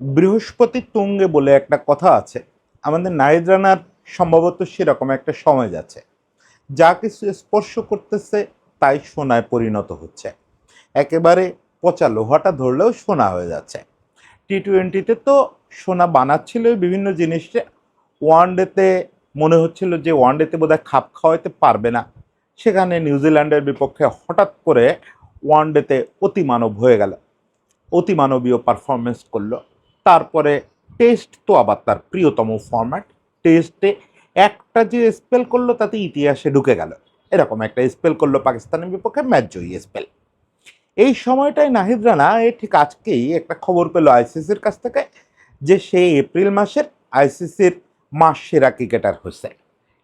বৃহস্পতি তুঙ্গে বলে একটা কথা আছে। আমাদের নাহিদ রানার সম্ভবত সেরকম একটা সময় যাচ্ছে, যা কিছু স্পর্শ করতেছে তাই সোনায় পরিণত হচ্ছে। একেবারে পচা লোহাটা ধরলেও সোনা হয়ে যাচ্ছে। টি-20তে তো সোনা বানাচ্ছিল বিভিন্ন জিনিসে। ওয়ানডেতে মনে হচ্ছিল যে ওয়ানডেতে বোধহয় খাপ খাওয়াইতে পারবে না, সেখানে নিউজিল্যান্ডের বিপক্ষে হঠাৎ করে ওয়ানডেতে অতিমানব হয়ে গেল, অতিমানবীয় পারফরমেন্স করলো। তারপরে টেস্ট তো আবার তার প্রিয়তম ফরম্যাট। টেস্টে একটা যে স্পেল করলো তাতে ইতিহাসে ঢুকে গেল। এরকম একটা স্পেল করলো পাকিস্তানের বিপক্ষে, ম্যাচ জয়ী স্পেল। এই সময়টায় নাহিদ রানা ঠিক আজকেই একটা খবর পেল আইসিসির কাছ থেকে যে সে এপ্রিল মাসের আইসিসির মাস সেরা ক্রিকেটার হয়েছে।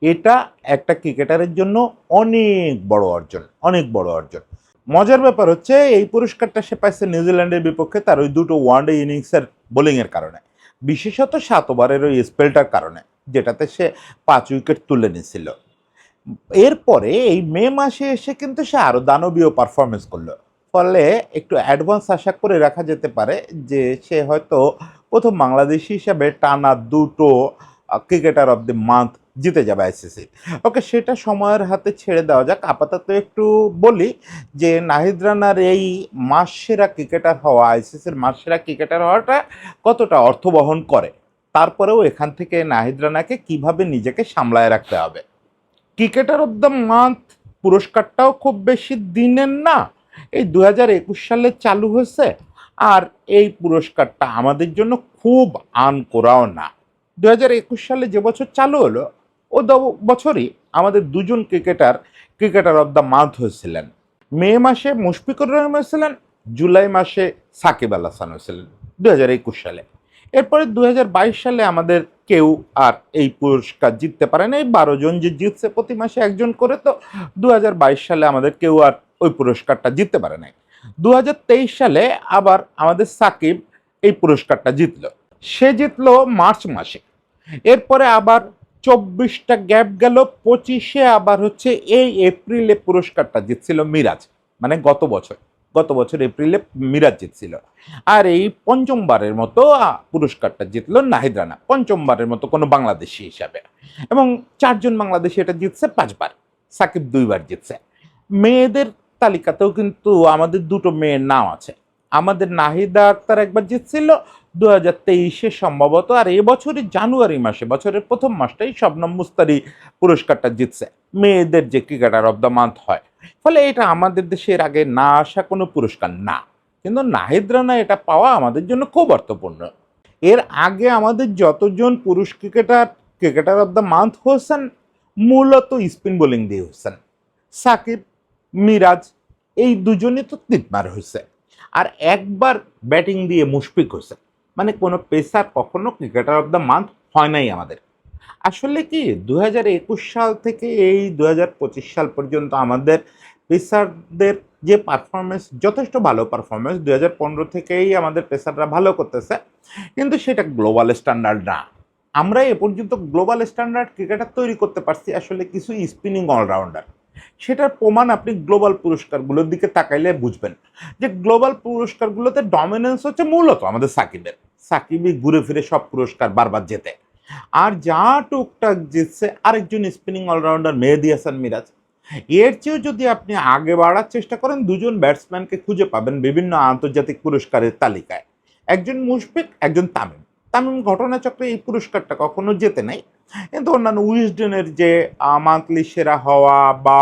এটা একটা ক্রিকেটারের জন্য অনেক বড় অর্জন, অনেক বড় অর্জন। মজার ব্যাপার হচ্ছে এই পুরস্কারটা সে পাইছে নিউজিল্যান্ডের বিপক্ষে তার ওই দুটো ওয়ানডে ইনিংসের বোলিংয়ের কারণে, বিশেষত 7 ওভারের ওই স্পেলটার কারণে, যেটাতে সে 5 উইকেট তুলে নিয়েছিল। এরপরে এই মে মাসে এসে কিন্তু সে আরও দানবীয় পারফরমেন্স করলো। ফলে একটু অ্যাডভান্স আশা করে রাখা যেতে পারে যে সে হয়তো প্রথম বাংলাদেশি হিসাবে টানা দুটো ক্রিকেটার অব দ্য মান্থ জিতে যাবে আইসিসি। ওকে, সেটা সময়ের হাতে ছেড়ে দেওয়া যাক। আপাতত একটু বলি যে নাহিদ রানার এই মাস সেরা ক্রিকেটার হওয়া, আইসিসির মাস সেরা ক্রিকেটার হওয়াটা কতটা অর্থ বহন করে, তারপরেও এখান থেকে নাহিদ রানাকে কিভাবে নিজেকে সামলায় রাখতে হবে। ক্রিকেটার অব দ্য মান্থ পুরস্কারটাও খুব বেশি দিনের না, এই 2021 সালে চালু হয়েছে। আর এই পুরস্কারটা আমাদের জন্য খুব আনকোরাও না। 2021 সালে যে বছর চালু হলো ও বছরই আমাদের দুজন ক্রিকেটার অব দ্য মান্থ হয়েছিলেন। মে মাসে মুশফিকুর রহিম হয়েছিলেন, জুলাই মাসে সাকিব আল হাসান হয়েছিলেন 2021 সালে। এরপরে 2022 সালে আমাদের কেউ আর এই পুরস্কার জিততে পারে না। এই 12 জন যে জিতছে প্রতি মাসে একজন করে, তো 2022 সালে আমাদের কেউ আর ওই পুরস্কারটা জিততে পারে নাই। 2023 সালে আবার আমাদের সাকিব এই পুরস্কারটা জিতলো। সে জিতলো মার্চ মাসে। এরপরে আবার 24টা গ্যাপ গেল, 25-এ আবার হচ্ছে এই এপ্রিলে পুরস্কারটা জিতছিল মিরাজ, মানে গত বছর এপ্রিলে মিরাজ জিতছিল। আর এই পঞ্চমবারের মতো পুরস্কারটা জিতলো নাহিদ রানা, পঞ্চমবারের মতো কোনো বাংলাদেশি হিসাবে। এবং 4জন বাংলাদেশি এটা জিতছে 5বার, সাকিব 2বার জিতছে। মেয়েদের তালিকাতেও কিন্তু আমাদের দুটো মেয়ের নাম আছে। আমাদের নাহিদা আক্তার একবার জিতছিল 2023-এ সম্ভবত, আর এবছরই জানুয়ারি মাসে, বছরের প্রথম মাসটাই শবনম মুস্তারি পুরস্কারটা জিতছে, মেয়েদের যে ক্রিকেটার অব দ্য মান্থ হয়। ফলে এটা আমাদের দেশের আগে না আসা কোনো পুরস্কার না, কিন্তু নাহিদ রানা এটা পাওয়া আমাদের জন্য খুব অর্থপূর্ণ। এর আগে আমাদের যতজন পুরুষ ক্রিকেটার অব দ্য মান্থ হয়েছেন মূলত স্পিন বোলিং দিয়ে হয়েছেন। সাকিব, মিরাজ এই দুজনই তো তিনবার হয়েছে, আর একবার ব্যাটিং দিয়ে মুশফিক হয়েছে। মানে কোনো পেসার কখনো ক্রিকেটার অব দ্য মান্থ হয় নাই আমাদের। আসলে কি 2021 সাল থেকে এই 2025 সাল পর্যন্ত আমাদের পেসারদের যে পারফরমেন্স, যথেষ্ট ভালো পারফরমেন্স, 2015 থেকেই আমাদের পেসাররা ভালো করতেছে, কিন্তু সেটা গ্লোবাল স্ট্যান্ডার্ড না। আমরা এ পর্যন্ত গ্লোবাল স্ট্যান্ডার্ড ক্রিকেটার তৈরি করতে পারছি আসলে কিছু স্পিনিং অলরাউন্ডার। সেটার প্রমাণ আপনি গ্লোবাল পুরস্কারগুলোর দিকে তাকাইলে বুঝবেন যে গ্লোবাল পুরস্কারগুলোতে ডমিনেন্স হচ্ছে মূলত আমাদের সাকিবের। সাকিবই ঘুরে ফিরে সব পুরস্কার বারবার জেতে। আর যা টুকটাক জিতছে আরেকজন স্পিনিং অলরাউন্ডার মেহেদী হাসান মিরাজ। এর চেয়েও যদি আপনি আগে বাড়ার চেষ্টা করেন, দুজন ব্যাটসম্যানকে খুঁজে পাবেন বিভিন্ন আন্তর্জাতিক পুরস্কারের তালিকায়। একজন মুশফিক, একজন তামিম। তামিম ঘটনাচক্রে এই পুরস্কারটা কখনো জেতে নাই, কিন্তু অন্যান্য উইজডেনের যে মান্থলি সেরা হওয়া বা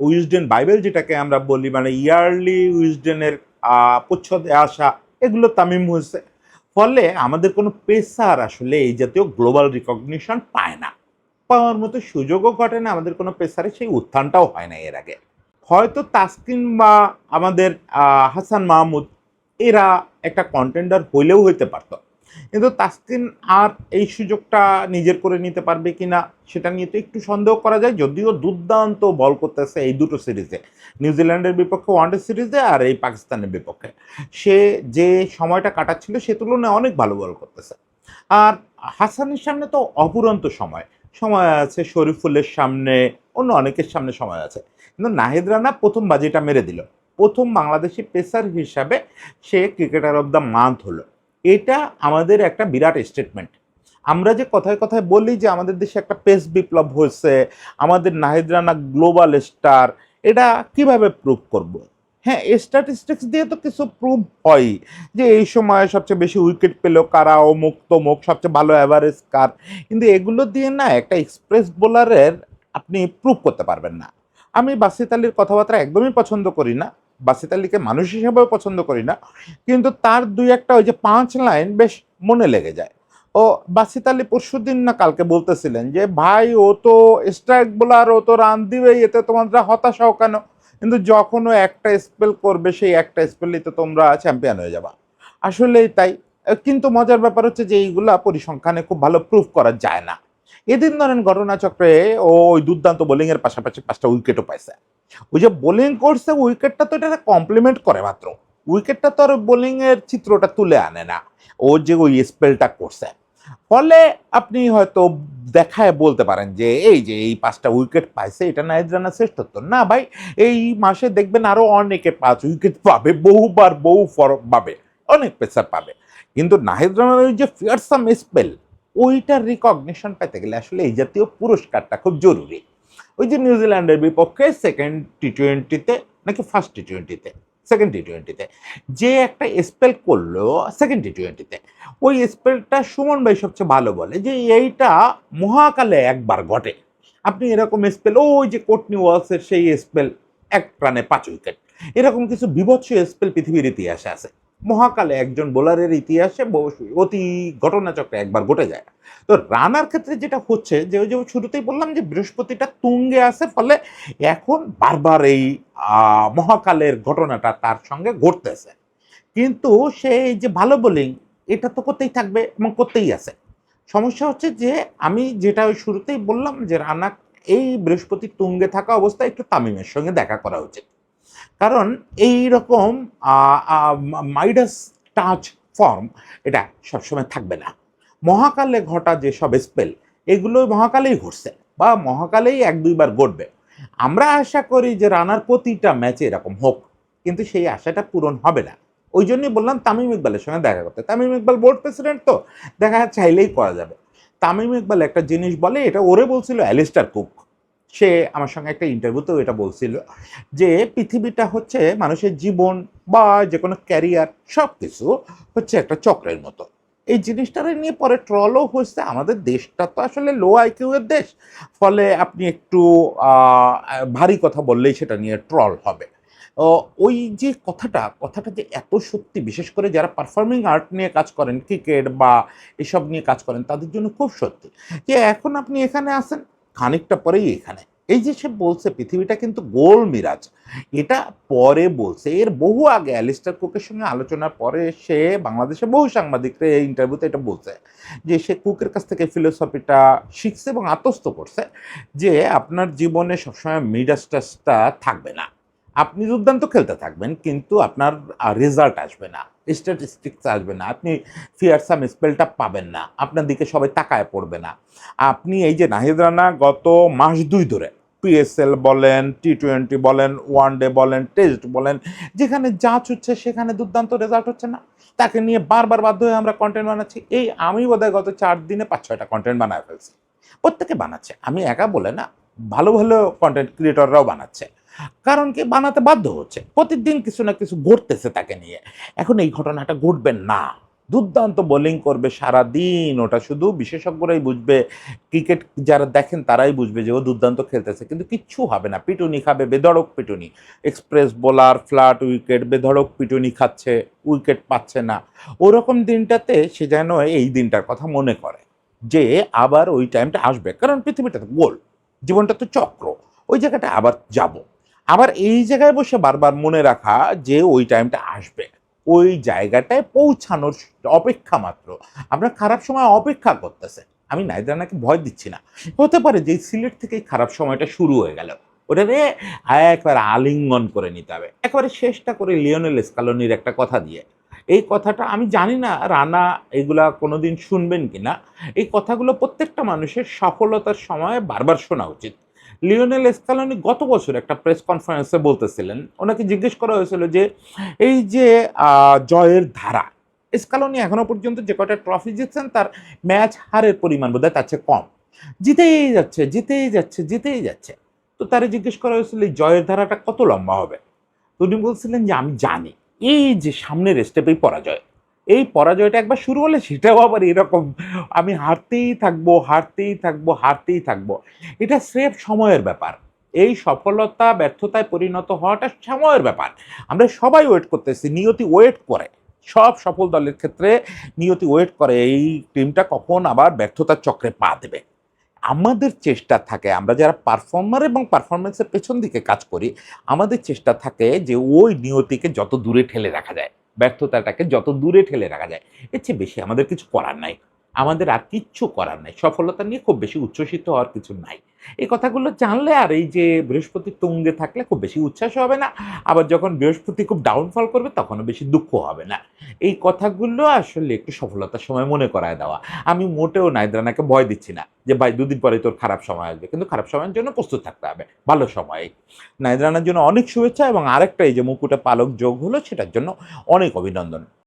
উইজডেন বাইবেল যেটাকে আমরা বলি, মানে ইয়ারলি উইজডেনের প্রচ্ছদে আসা, এগুলো তামিম হয়েছে। ফলে আমাদের কোনো পেসার আসলে এই জাতীয় গ্লোবাল রিকগনিশন পায় না, পাওয়ার মতো সুযোগও ঘটে না। আমাদের কোনো পেসারে সেই উত্থানটাও হয় না এর আগে। হয়তো তাসকিন বা আমাদের হাসান মাহমুদ এরা একটা কন্টেন্ডার হইলেও হইতে পারত, কিন্তু তাসকিন আর এই সুযোগটা নিজের করে নিতে পারবে কিনা সেটা নিয়ে তো একটু সন্দেহ করা যায়। যদিও দুর্দান্ত বল করতেছে এই দুটো সিরিজে, নিউজিল্যান্ডের বিপক্ষে ওয়ানডে সিরিজে আর এই পাকিস্তানের বিপক্ষে, সে যে সময়টা কাটাচ্ছিল সে তুলনায় অনেক ভালো বল করতেছে। আর হাসানের সামনে তো অপুরন্ত সময় সময় আছে, শরীফুলের সামনে, অন্য অনেকের সামনে সময় আছে, কিন্তু নাহিদ রানা প্রথম বাজিটা মেরে দিল। প্রথম বাংলাদেশি পেসার হিসাবে সে ক্রিকেটার অব দ্য মান্থ হলো। এটা আমাদের একটা বিরাট স্টেটমেন্ট। আমরা যে কথায় কথায় বলি যে আমাদের দেশে একটা পেস বিপ্লব হয়েছে, আমাদের নাহিদ রানা গ্লোবাল স্টার, এটা কিভাবে প্রুভ করব? হ্যাঁ, স্ট্যাটিস্টিক্স দিয়ে তো কিছু প্রুভ হয় যে এই সময়ে সবচেয়ে বেশি উইকেট পেল কারা, অমুক তমুক, সবচেয়ে ভালো অ্যাভারেজ কার, কিন্তু এগুলো দিয়ে না একটা এক্সপ্রেস বোলারের আপনি প্রুভ করতে পারবেন না। আমি বাসিত আলীর কথাবার্তা একদমই পছন্দ করি না, বাসিত আলীকে মানুষ হিসেবেও পছন্দ করি না, কিন্তু তার দুই একটা ওই যে 5 লাইন বেশ মনে লেগে যায়। ও বাসিত আলী পরশুদিন না কালকে বলতেছিলেন যে ভাই ও তো স্ট্রাইক বোলার, ও তো রান দিবে, এতে তোমরা হতাশ হও কেন? কিন্তু যখন ও একটা স্পেল করবে সেই একটা স্পেলেই তো তোমরা চ্যাম্পিয়ন হয়ে যাবা। আসলেই তাই। কিন্তু মজার ব্যাপার হচ্ছে যে এইগুলা পরিসংখ্যানে খুব ভালো প্রুফ করা যায় না। এদিন ধরেন ঘটনাচক্রে ও ওই দুর্দান্ত বোলিং এর পাশাপাশি 5টা উইকেটও পাইছে। ওই যে বোলিং করছে উইকেটটা তো এটা কমপ্লিমেন্ট করে মাত্র, উইকেটটা তো আর বোলিং এর চিত্রটা তুলে আনে না। ও যে ওই স্পেলটা করছে, ফলে আপনি হয়তো দেখায় বলতে পারেন যে এই যে এই 5টা উইকেট পাইছে এটা নাহিদ রানার শ্রেষ্ঠত্ব না। ভাই, এই মাসে দেখবেন আরো অনেকে 5 উইকেট পাবে, বহুবার বহু পাবে, অনেক পেসার পাবে, কিন্তু নাহিদ রানার ওই যে ফিয়ারসাম স্পেল, ওইটার রিকগনিশন পেতে গেলে আসলে এই জাতীয় পুরস্কারটা খুব জরুরি। ওই যে নিউজিল্যান্ডের বিপক্ষে সেকেন্ড টি-20-তে নাকি ফার্স্ট টি-20-তে, সেকেন্ড টি-20-তে যে একটা স্পেল করলো সেকেন্ড টি-20-তে, ওই স্পেলটা সুমন ভাই সবচেয়ে ভালো বলে যে এইটা মহাকালে একবার ঘটে। আপনি এরকম স্পেল, ওই যে কোটনি ওয়ালসের সেই স্পেল, 1 রানে 5 উইকেট, এরকম কিছু বিভৎস স্পেল পৃথিবীর ইতিহাসে আছে। মহাকালে একজন বোলারের ইতিহাসে অতি ঘটনাচক্রে একবার ঘটে যায়। তো রানার ক্ষেত্রে যেটা হচ্ছে যে ওই যে শুরুতেই বললাম যে বৃহস্পতিটা তুঙ্গে আছে, ফলে এখন বারবার এই মহাকালের ঘটনাটা তার সঙ্গে ঘটতেছে। কিন্তু সে এই যে ভালো বোলিং, এটা তো করতেই থাকবে এবং করতেই আছে। সমস্যা হচ্ছে যে আমি যেটা ওই শুরুতেই বললাম যে রানা এই বৃহস্পতি তুঙ্গে থাকা অবস্থায় একটু তামিমের সঙ্গে দেখা করা উচিত। কারণ এই রকম মাইডাস টাচ ফর্ম এটা সবসময় থাকবে না। মহাকালে ঘটা যেসব স্পেল, এগুলো মহাকালেই ঘটছে বা মহাকালেই 1-2 বার ঘটবে। আমরা আশা করি যে রানার প্রতিটা ম্যাচে এরকম হোক, কিন্তু সেই আশাটা পূরণ হবে না। ওই জন্যই বললাম তামিম ইকবালের সঙ্গে দেখা করতে। তামিম ইকবাল বোর্ড প্রেসিডেন্ট, তো দেখা চাইলেই করা যাবে। তামিম ইকবাল একটা জিনিস বলে, এটা ওরে বলছিল অ্যালিস্টার কুক, সে আমার সঙ্গে একটা ইন্টারভিউতেও এটা বলছিল যে পৃথিবীটা হচ্ছে মানুষের জীবন বা যে কোনো ক্যারিয়ার সব কিছু হচ্ছে একটা চক্রের মতো। এই জিনিসটারে নিয়ে পরে ট্রলও হচ্ছে। আমাদের দেশটা তো আসলে লো আইকিউ এর দেশ, ফলে আপনি একটু ভারী কথা বললেই সেটা নিয়ে ট্রল হবে। ওই যে কথাটা যে এত সত্যি, বিশেষ করে যারা পারফর্মিং আর্ট নিয়ে কাজ করেন, ক্রিকেট বা এসব নিয়ে কাজ করেন, তাদের জন্য খুব সত্যি যে এখন আপনি এখানে আসেন, খানিকটা পরেই এখানে। এই যে সে বলছে পৃথিবীটা কিন্তু গোল মিরাজ, এটা পরে বলছে, এর বহু আগে অ্যালিস্টার কুকের সঙ্গে আলোচনার পরে সে বাংলাদেশে বহু সাংবাদিকরা এই ইন্টারভিউতে এটা বলছে যে সে কুকের কাছ থেকে ফিলোসফিটা শিখছে এবং আত্মস্থ করছে যে আপনার জীবনে সবসময় মিডাসটা থাকবে না। আপনি দুর্দান্ত খেলতে থাকবেন কিন্তু আপনার রেজাল্ট আসবে না, স্ট্যাটিস্টিক্স আসবে না, আপনি ফিয়ারসাম স্পেলটা পাবেন না, আপনার দিকে সবাই তাকায় পড়বে না। আপনি এই যে নাহিদ রানা গত মাস 2 ধরে পিএসএল বলেন, টি-20 বলেন, ওয়ানডে বলেন, টেস্ট বলেন, যেখানে যা হচ্ছে সেখানে দুর্দান্ত রেজাল্ট হচ্ছে না, তাকে নিয়ে বারবার বাধ্য হয়ে আমরা কন্টেন্ট বানাচ্ছি। এই আমি বোধহয় গত 4 দিনে 5-6টা কন্টেন্ট বানায় ফেলছি। প্রত্যেকে বানাচ্ছে, আমি একা বলে না, ভালো ভালো কন্টেন্ট ক্রিয়েটররাও বানাচ্ছে। কারণ কি, বানাতে বাধ্য হচ্ছে, প্রতিদিন কিছু না কিছু ঘটতেছে তাকে নিয়ে। এখন এই ঘটনাটা ঘটবে না, দুর্দান্ত বোলিং করবে সারা দিন, ওটা শুধু বিশেষজ্ঞরাই বুঝবে, ক্রিকেট যারা দেখেন তারাই বুঝবে যে ও দুর্দান্ত খেলতেছে, কিন্তু কিচ্ছু হবে না, পিটুনি খাবে, বেধড়ক পিটুনি। এক্সপ্রেস বোলার, ফ্ল্যাট উইকেট, বেধড়ক পিটুনি খাচ্ছে, উইকেট পাচ্ছে না। ওরকম দিনটাতে সে যেন এই দিনটার কথা মনে করে যে আবার ওই টাইমটা আসবে, কারণ পৃথিবীটা তো গোল, জীবনটা তো চক্র, ওই জায়গাটা আবার যাব। আবার এই জায়গায় বসে বারবার মনে রাখা যে ওই টাইমটা আসবে, ওই জায়গাটায় পৌঁছানোর অপেক্ষা মাত্র। আপনার খারাপ সময় অপেক্ষা করতেছে। আমি নাহিদ রানাকে ভয় দিচ্ছি না, হতে পারে যে সিলেট থেকেই খারাপ সময়টা শুরু হয়ে গেল, ওটারে একবারে আলিঙ্গন করে নিতে হবে, একেবারে শেষটা করে লিওনেল স্কালোনির একটা কথা দিয়ে। এই কথাটা আমি জানি না রানা এগুলা কোনোদিন শুনবেন কিনা। এই কথাগুলো প্রত্যেকটা মানুষের সফলতার সময় বারবার শোনা উচিত। লিওনেল স্কালোনি গত বছর একটা প্রেস কনফারেন্সে বলতেছিলেন, ওনাকে জিজ্ঞেস করা হয়েছিল যে এই যে জয়ের ধারা, স্কালোনি এখনো পর্যন্ত যে কয়টা ট্রফি জিতছেন তার ম্যাচ হারের পরিমাণ বোধহয় তার চেয়ে কম। জিতেই যাচ্ছে, জিতেই যাচ্ছে, জিতেই যাচ্ছে। তো তারে জিজ্ঞেস করা হয়েছিল এই জয়ের ধারাটা কত লম্বা হবে? তো উনি বলছিলেন যে, "আমি জানি এই যে সামনের স্টেপেই পরাজয়। এই পরাজয়টা একবার শুরু হলে সেটাও আবার এরকম আমি হারতেই থাকবো, হারতেই থাকবো, হারতেই থাকবো। এটা স্রেফ সময়ের ব্যাপার। এই সফলতা ব্যর্থতায় পরিণত হওয়াটা সময়ের ব্যাপার। আমরা সবাই ওয়েট করতেছি। নিয়তি ওয়েট করে। সব সফল দলের ক্ষেত্রে নিয়তি ওয়েট করে এই টিমটা কখন আবার ব্যর্থতার চক্রে পা দেবে। আমাদের চেষ্টা থাকে আমরা যারা পারফর্মার এবং পারফরম্যান্সের পেছন দিকে কাজ করি, আমাদের চেষ্টা থাকে যে ওই নিয়তিকে যত দূরে ঠেলে রাখা যায়, ব্যর্থতাটাকে যত দূরে ঠেলে রাখা যায়। এর চেয়ে বেশি আমাদের কিছু করার নাই। আমাদের আর কিচ্ছু করার নাই। সফলতা নিয়ে খুব বেশি উচ্ছ্বসিত হওয়ার কিছু নাই। এই কথাগুলো জানলে আর এই যে বৃহস্পতি তুঙ্গে থাকলে খুব বেশি উচ্ছ্বাস হবে না। আবার যখন বৃহস্পতি খুব ডাউনফল করবে তখনও বেশি দুঃখ হবে না। এই কথাগুলো আসলে একটু সফলতার সময় মনে করায় দেওয়া। আমি মোটেও নাহিদ রানাকে ভয় দিচ্ছি না যে, "ভাই ২ দিন পরে তোর খারাপ সময় আসবে।" কিন্তু খারাপ সময়ের জন্য প্রস্তুত থাকতে হবে। ভালো সময়ে। নাহিদ রানার জন্য অনেক শুভেচ্ছা এবং আরেকটা এই যে মুকুটে পালক যোগ হলো সেটার জন্য অনেক অভিনন্দন।